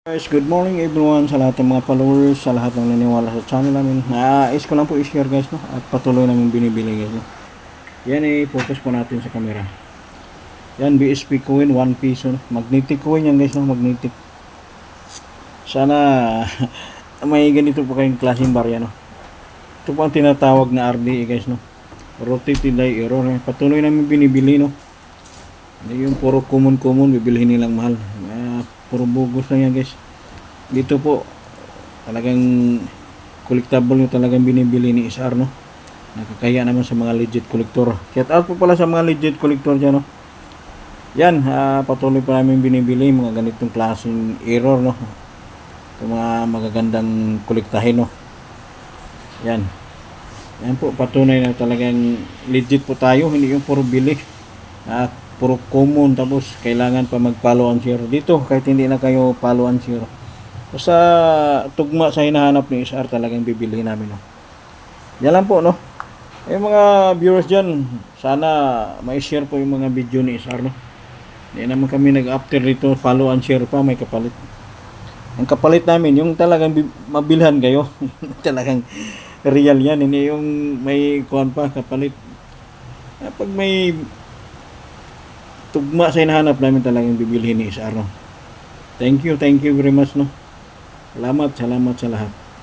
Guys, good morning everyone sa lahat ng mga followers, sa lahat ng naniwala sa channel namin. Nais ko lang po i-share guys, no? At patuloy namin binibili guys, no? Yan focus po natin sa camera. Yan, BSP coin, 1 piso, no? Magnetic coin yan guys, no? Magnetic. Sana may ganito po kayong klaseng barya, no? Ito po ang tinatawag na RDE guys, no? Rotated die error. Patuloy namin binibili, no? Yung puro common, bibilihin nilang mahal. Puro bugos lang yan guys. Dito po talagang collectible yung talagang binibili ni SR, no? Nakakaya naman sa mga legit collector. Shout out po pala sa mga legit collector dyan, no? Yan, patuloy pa namin binibili mga ganitong klaseng error, no? Yung mga magagandang kolektahin, no? Yan. Yan po, patunay na talagang legit po tayo, hindi yung puro bili. Puro common, tapos kailangan pa mag-follow and share dito kahit hindi na kayo follow and share. Basta tugma sa hinahanap ni SR talagang bibilihin namin, no? Yan lang po, no? Mga viewers dyan, sana may share po yung mga video ni SR, no? Hindi naman kami nag-after dito, follow and share pa, may kapalit. Ang kapalit namin, yung talagang mabilhan kayo. Talagang real yan, hindi yung may kuhan pa, kapalit. Pag may tugma sa hinahanap namin talagang bibilhin ni SR, no? Thank you very much, no? Salamat sa lahat.